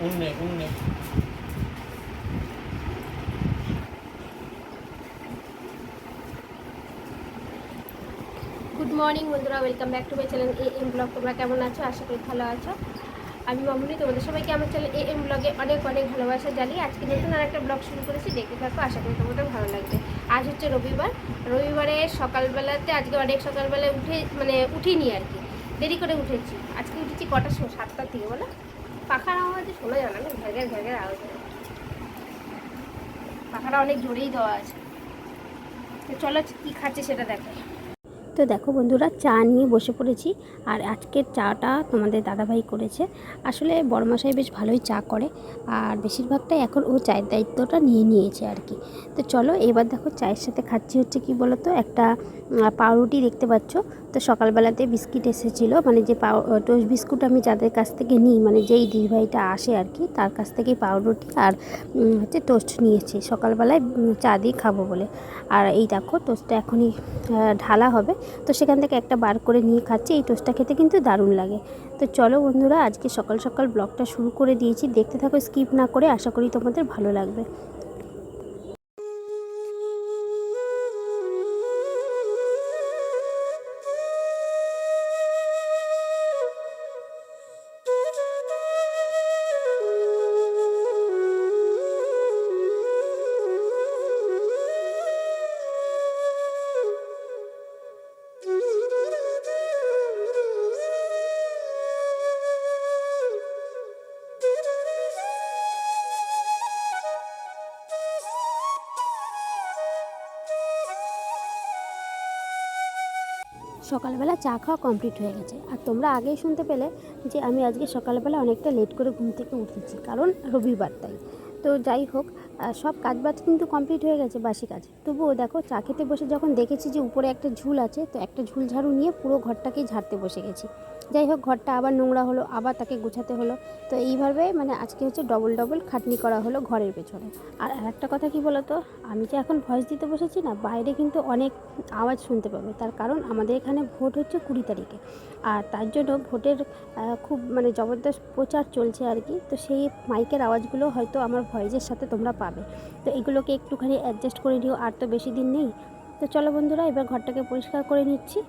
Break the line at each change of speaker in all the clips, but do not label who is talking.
উন্নে উন্নে
good morning বন্ধুরা, welcome back to my channel A M vlog. তোমরা কেমন আছো? আশা করি ভালো আছো। আমি মামুনি, তোমাদের সবাইকে আমার চ্যানেল এ এম ব্লগে অনেক অনেক ভালোবাসা জানিয়ে আজকে নতুন আর একটা ব্লগ শুরু করেছি। দেখতে থাকো, আশা করি তোমাদের ভালো লাগবে। আজ হচ্ছে রবিবারে সকালবেলাতে আজকে অনেক সকালবেলায় উঠিনি আর কি, দেরি করে উঠেছি। আজকে উঠেছি কটার সময়? 7টার থেকে। বলো, পাখার আওয়াজে শোনা যায় না, ঘ্যাঘের ঘ্যাঘের আওয়াজ হয়। পাখাটা অনেক জোরেই দেওয়া আছে। তো চলো কী খাচ্ছে সেটা দেখো। তো দেখো বন্ধুরা, চা নিয়ে বসে পড়েছি। আর আজকের চাটা তোমাদের দাদাভাই করেছে। আসলে বড়মশাই বেশ ভালোই চা করে, আর বেশিরভাগটাই এখন ও চায়ের দায়িত্বটা নিয়ে নিয়েছে আর কি। তো চলো এবার দেখো চায়ের সাথে খাচ্ছি হচ্ছে কি বলো তো, একটা পাউরুটি দেখতে পাচ্ছ। তো সকালবেলাতে বিস্কিট এসেছিলো, মানে যে টোস্ট বিস্কুট আমি যাদের কাছ থেকে নিই, মানে যেই দিদিভাইটা আসে আর কি, তার কাছ থেকেই পাউরুটি আর হচ্ছে টোস্ট নিয়েছি সকালবেলায় চা দিয়ে খাবো বলে। আর এই দেখো টোস্টটা এখনই ঢালা হবে, তো সেখান থেকে একটা বার করে নিয়ে খাচ্ছি। এই টোস্টটা খেতে কিন্তু দারুণ লাগে। তো চলো বন্ধুরা, আজকে সকাল সকাল ব্লগটা শুরু করে দিয়েছি, দেখতে থাকো স্কিপ না করে, আশা করি তোমাদের ভালো লাগবে। সকালবেলা চা খাওয়া কমপ্লিট হয়ে গেছে। আর তোমরা আগেই শুনতে পেলে যে আমি আজকে সকালবেলা অনেকটা লেট করে ঘুম থেকে উঠেছি, কারণ রবিবার তাই। তো যাই হোক, সব কাজবাজ কিন্তু কমপ্লিট হয়ে গেছে, বাসি কাজ। তবুও দেখো চা খেতে বসে যখন দেখেছি যে উপরে একটা ঝুল আছে, তো একটা ঝুল ঝাড়ু নিয়ে পুরো ঘরটাকেই ঝাড়তে বসে গেছি। যাই হোক, ঘরটা আবার নোংরা হলো, আবার তাকে গোছাতে হলো। তো এইভাবে আজকে হচ্ছে ডবল ডবল খাটনি করা হলো ঘরের পেছনে। আর একটা কথা কি বলো তো, আমি যে এখন ভয়েস দিতে বসেছি না, বাইরে কিন্তু অনেক আওয়াজ শুনতে পাবে। তার কারণ আমাদের এখানে ভোট হচ্ছে 20 তারিখে, আর তার জন্য ভোটের খুব জবরদস্ত প্রচার চলছে আর কি। তো সেই মাইকের আওয়াজগুলো হয়তো আমার ভয়েসের সাথে তোমরা পাবে। তো এগুলোকে একটুখানি অ্যাডজাস্ট করে নিও, আর তো বেশি দিন নেই। তো চলো বন্ধুরা, এবার ঘরটাকে পরিষ্কার করে নিচ্ছি।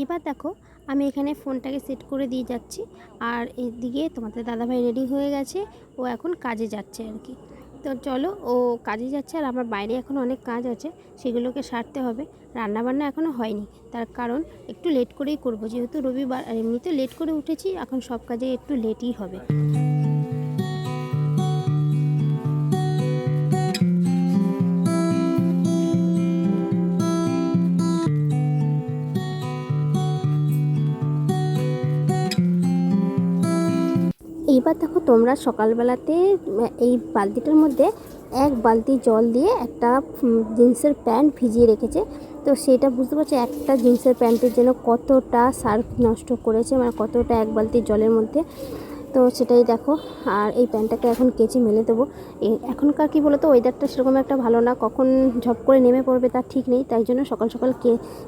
এবার দেখো, আমি এখানে ফোনটাকে সেট করে দিয়ে যাচ্ছি, আর এদিকে তোমাদের দাদাভাই রেডি হয়ে গেছে, ও এখন কাজে যাচ্ছে আর কি। তো চলো, ও কাজে যাচ্ছে, আর আমার বাইরে এখন অনেক কাজ আছে, সেগুলোকে সারতে হবে। রান্নাবান্না এখনও হয়নি, তার কারণ একটু লেট করেই করব, যেহেতু রবিবার, আর এমনিতে লেট করে উঠেছি, এখন সব কাজে একটু লেটই হবে। এইবার দেখো, তোমরা সকালবেলাতে এই বালতিটার মধ্যে এক বালতি জল দিয়ে একটা জিন্সের প্যান্ট ভিজিয়ে রেখেছে। তো সেটা বুঝতে পারছো, একটা জিন্সের প্যান্টের জন্য কতটা সার্ফ নষ্ট করেছে, মানে কতটা এক বালতি জলের মধ্যে। তো সেটাই দেখো। আর এই প্যান্টটাকে এখন কেচে মেলে দেবো। এখনকার কি বলো তো, ওয়েদারটা সেরকম একটা ভালো না, কখন ঝপ করে নেমে পড়বে তার ঠিক নেই। তাই জন্য সকাল সকাল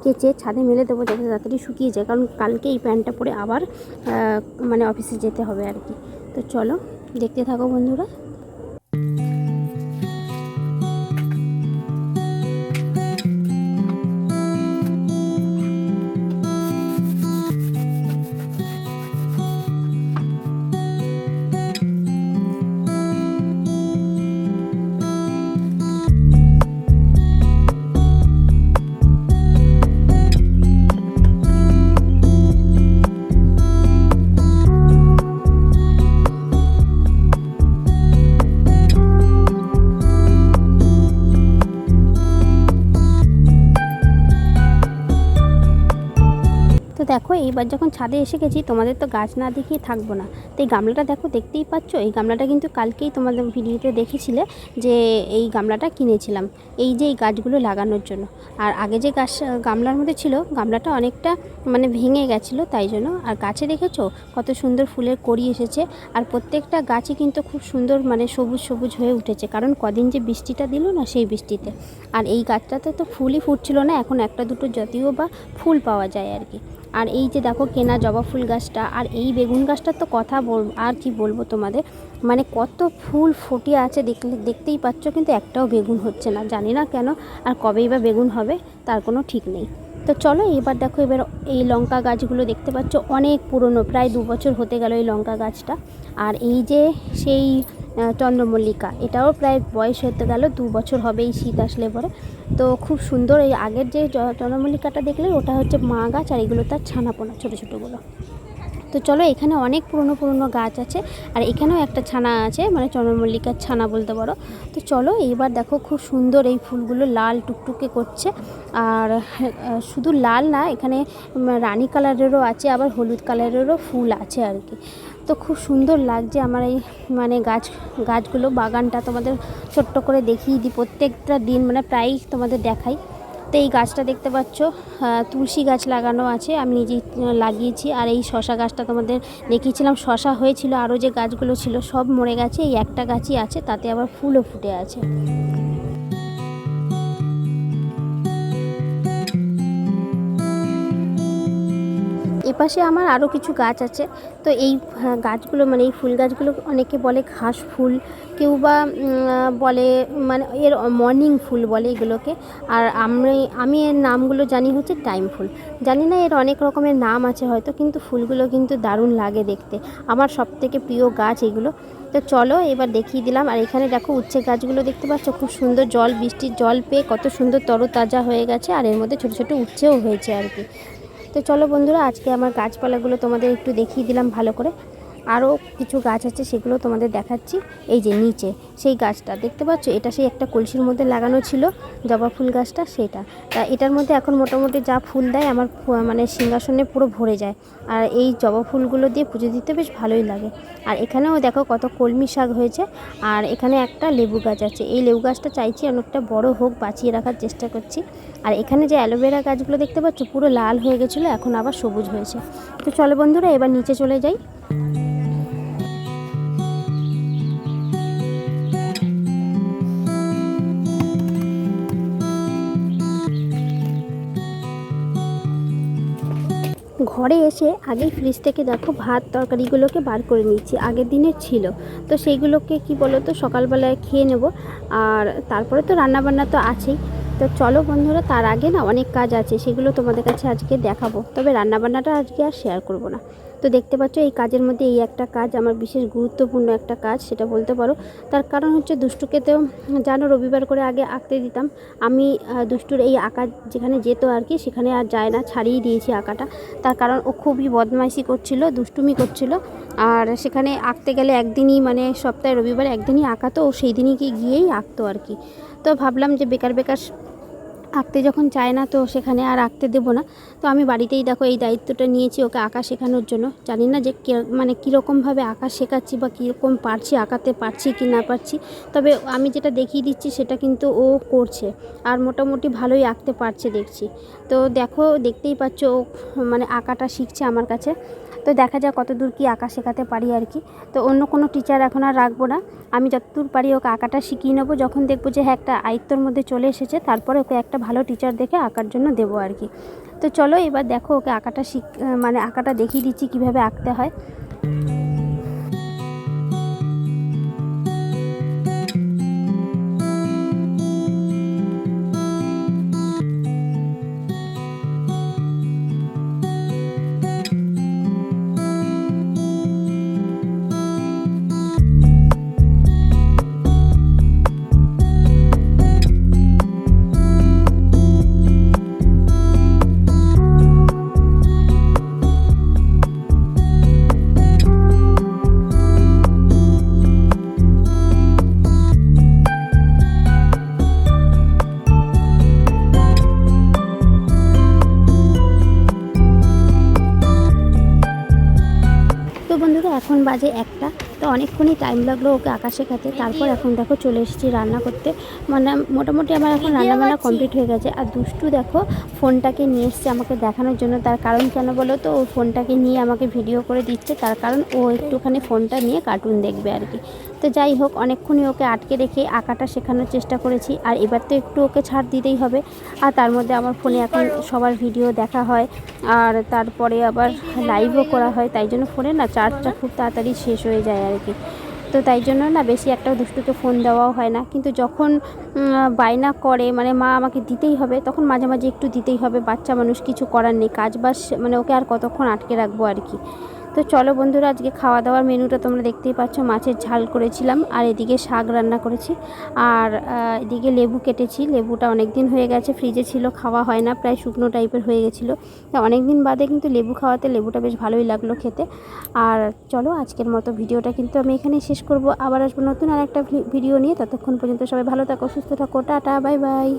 কেচে ছাদে মেলে দেবো, যাতে তাড়াতাড়ি শুকিয়ে যায়, কারণ কালকে এই প্যান্টটা পরে আবার অফিসে যেতে হবে আর কি। তো চলো দেখতে থাকো বন্ধুরা। এইবার যখন ছাদে এসে গেছি তোমাদের তো গাছ না দেখিয়ে থাকবো না। তো এই গামলাটা দেখো, দেখতেই পাচ্ছ। এই গামলাটা কিন্তু কালকেই তোমাদের ভিডিওতে দেখেছিলে যে এই গামলাটা কিনেছিলাম এই যে এই গাছগুলো লাগানোর জন্য। আর আগে যে গামলার মধ্যে ছিল, গামলাটা অনেকটা মানে ভেঙে গেছিলো, তাই জন্য। আর গাছে দেখেছো কত সুন্দর ফুলের কড়ি এসেছে। আর প্রত্যেকটা গাছই কিন্তু খুব সুন্দর মানে সবুজ সবুজ হয়ে উঠেছে, কারণ কদিন যে বৃষ্টিটা দিল না, সেই বৃষ্টিতে। আর এই গাছটাতে তো ফুলই ফুটছিল না, এখন একটা দুটো যদিও বা ফুল পাওয়া যায় আর কি। আর এই যে দেখো কেনা জবা ফুল গাছটা, আর এই বেগুন গাছটার তো কথা আর কি বলবো তোমাদের, মানে কত ফুল ফুটে আছে দেখতেই পাচ্ছ, কিন্তু একটাও বেগুন হচ্ছে না, জানি না কেন। আর কবেই বা বেগুন হবে তার কোনো ঠিক নেই। তো চলো এবার দেখো, এবার এই লঙ্কা গাছগুলো দেখতে পাচ্ছ অনেক পুরনো, প্রায় 2 বছর হতে গেল এই লঙ্কা গাছটা। আর এই যে সেই চন্দ্রমল্লিকা, এটাও প্রায় বয়স হতে গেল, 2 বছর হবে এই শীত আসলে পরে। তো খুব সুন্দর। এই আগের যে চন্দ্রমল্লিকাটা দেখলে ওটা হচ্ছে মা গাছ, আর এগুলো তার ছানাপোনা ছোটো ছোটোগুলো। তো চলো, এখানে অনেক পুরনো পুরনো গাছ আছে, আর এখানেও একটা ছানা আছে, মানে চন্দ্রমল্লিকার ছানা বলতে পারো। তো চলো এইবার দেখো, খুব সুন্দর এই ফুলগুলো লাল টুকটুকে করছে। আর শুধু লাল না, এখানে রানী কালারেরও আছে, আবার হলুদ কালারেরও ফুল আছে আর কি। তো খুব সুন্দর লাগছে আমার এই মানে গাছগুলো, বাগানটা তোমাদের ছোট্ট করে দেখিয়ে দিই প্রত্যেকটা দিন, মানে প্রায়ই তোমাদের দেখাই। তো এই গাছটা দেখতে পাচ্ছ, তুলসী গাছ লাগানো আছে, আমি নিজেই লাগিয়েছি। আর এই শশা গাছটা তোমাদের দেখিয়েছিলাম, শশা হয়েছিল, আরও যে গাছগুলো ছিল সব মরে গেছে, এই একটা গাছই আছে, তাতে আবার ফুলও ফুটে আছে। এপাশে আমার আরও কিছু গাছ আছে। তো এই গাছগুলো মানে এই ফুল গাছগুলো অনেকে বলে ঘাস ফুল, কেউ বা বলে মানে এর মর্নিং ফুল বলে এগুলোকে। আর আমি এর নামগুলো জানি হচ্ছে টাইম ফুল, জানি না এর অনেক রকমের নাম আছে হয়তো, কিন্তু ফুলগুলো কিন্তু দারুণ লাগে দেখতে, আমার সবথেকে প্রিয় গাছ এগুলো। তো চলো এবার দেখিয়ে দিলাম। আর এখানে দেখো উচ্ছে গাছগুলো দেখতে পাচ্ছ, খুব সুন্দর বৃষ্টির জল পেয়ে কত সুন্দর তরতাজা হয়ে গেছে, আর এর মধ্যে ছোটো ছোটো উচ্ছেও হয়েছে আর কি। তো চলো বন্ধুরা, আজকে আমার গাছপালাগুলো তোমাদের একটু দেখিয়ে দিলাম ভালো করে। আরও কিছু গাছ আছে, সেগুলো তোমাদের দেখাচ্ছি। এই যে নিচে সেই গাছটা দেখতে পাচ্ছ, এটা সেই একটা কলসির মধ্যে লাগানো ছিল জবা ফুল গাছটা, সেটা। তা এটার মধ্যে এখন মোটামুটি যা ফুল দেয় আমার মানে সিংহাসনে পুরো ভরে যায়। আর এই জবা ফুলগুলো দিয়ে পুজো দিতে বেশ ভালোই লাগে। আর এখানেও দেখো কত কলমি শাক হয়েছে। আর এখানে একটা লেবু গাছ আছে, এই লেবু গাছটা চাইছি অনেকটা বড় হোক, বাঁচিয়ে রাখার চেষ্টা করছি। আর এখানে যে অ্যালোভেরা গাছগুলো দেখতে পাচ্ছ, পুরো লাল হয়ে গেছিলো, এখন আবার সবুজ হয়েছে। তো চলো বন্ধুরা, এবার নিচে চলে যাই। ঘরে এসে আগেই ফ্রিজ থেকে দেখো ভাত তরকারিগুলোকে বার করে নিচ্ছি, আগের দিনের ছিল। তো সেইগুলোকে কি বলো তো সকালবেলায় খেয়ে নেব, আর তারপরে তো রান্নাবান্না তো আছেই। তো চলো বন্ধুরা, তার আগে না অনেক কাজ আছে, সেগুলো তোমাদের কাছে আজকে দেখাবো, তবে রান্নাবান্নাটা আজকে আর শেয়ার করব না। তো দেখতে পাচ্ছ এই কাজের মধ্যে এই একটা কাজ আমার বিশেষ গুরুত্বপূর্ণ একটা কাজ, সেটা বলতে পারো। তার কারণ হচ্ছে দুষ্টুকে তো জানো রবিবার করে আগে আঁকতে দিতাম আমি। দুষ্টুর এই আঁকা যেখানে যেত আর কি, সেখানে আর যায় না, ছাড়িয়ে দিয়েছি আঁকাটা। তার কারণ ও খুবই বদমাইশি করছিল, দুষ্টুমি করছিল। আর সেখানে আঁকতে গেলে একদিনই, মানে সপ্তাহে রবিবার একদিনই আঁকাতো, ও সেই দিনই গিয়েই আঁকতো আর কি। তো ভাবলাম যে বেকার বেকার আঁকতে যখন চায় না, তো সেখানে আর আঁকতে দেবো না। তো আমি বাড়িতেই দেখো এই দায়িত্বটা নিয়েছি ওকে আঁকা শেখানোর জন্য। জানি না যে মানে কীরকমভাবে আঁকা শেখাচ্ছি বা কীরকম পারছি, আঁকাতে পারছি কি না পারছি, তবে আমি যেটা দেখিয়ে দিচ্ছি সেটা কিন্তু ও করছে, আর মোটামুটি ভালোই আঁকতে পারছে দেখছি। তো দেখো, দেখতেই পাচ্ছ ও মানে আঁকাটা শিখছে আমার কাছে। তো দেখা যাক কত দূর কী আঁকা শেখাতে পারি আর কি। তো অন্য কোনো টিচার এখন আর রাখবো না, আমি যতদূর পারি ওকে আঁকাটা শিখিয়ে নেবো। যখন দেখবো যে হ্যাঁ একটা আয়ত্তর মধ্যে চলে এসেছে, তারপরে ওকে একটা ভালো টিচার দেখে আঁকার জন্য দেবো আর কি। তো চলো এবার দেখো ওকে আঁকাটা মানে আঁকাটা দেখিয়ে দিচ্ছি কীভাবে আঁকতে হয়। বাজে 1টা। তো অনেকক্ষণই টাইম লাগলো ওকে আঁকা শেখাতে। তারপর এখন দেখো চলে এসেছি রান্না করতে। মানে মোটামুটি আমার এখন রান্নাবান্না কমপ্লিট হয়ে গেছে। আর দুষ্টু দেখো ফোনটাকে নিয়ে এসছে আমাকে দেখানোর জন্য। তার কারণ কেন বলো তো, ও ফোনটাকে নিয়ে আমাকে ভিডিও করে দিচ্ছে, তার কারণ ও একটুখানি ফোনটা নিয়ে কার্টুন দেখবে আর কি। তো যাই হোক, অনেকক্ষণই ওকে আটকে রেখে আঁকাটা শেখানোর চেষ্টা করেছি। আর এবার তো একটু ওকে ছাড় দিতেই হবে। আর তার মধ্যে আমার ফোনে এখন সবার ভিডিও দেখা হয়, আর তারপরে আবার লাইভও করা হয়, তাই জন্য ফোনে না চার্জটা খুব তাড়াতাড়ি শেষ হয়ে যায় আর কি। তো তাই জন্য না বেশি একটা দুষ্টুকে ফোন দেওয়াও হয় না। কিন্তু যখন বায়না করে, মানে মা আমাকে দিতেই হবে, তখন মাঝে মাঝে একটু দিতেই হবে। বাচ্চা মানুষ, কিছু করার নেই, কাজ বাস, মানে ওকে আর কতক্ষণ আটকে রাখবো আর কি। তো চলো বন্ধুরা, আজকে খাওয়া দাওয়ার মেনুটা তোমরা দেখতেই পাচ্ছ। মাছের ঝাল করেছিলাম, আর এদিকে শাক রান্না করেছি, আর এদিকে লেবু কেটেছি। লেবুটা অনেক দিন হয়ে গেছে, ফ্রিজে ছিল, খাওয়া হয় না, প্রায় শুকনো টাইপের হয়ে গেছিলো। তো অনেক দিন বাদে কিন্তু লেবু খাওয়াতে লেবুটা বেশ ভালোই লাগলো খেতে। আর চলো আজকের মতো ভিডিওটা কিন্তু আমি এখানেই শেষ করব। আবার আসবো নতুন আর একটা ভিডিও নিয়ে। ততক্ষণ পর্যন্ত সবাই ভালো থাকো, সুস্থ থাকো, টাটা, বাই বাই।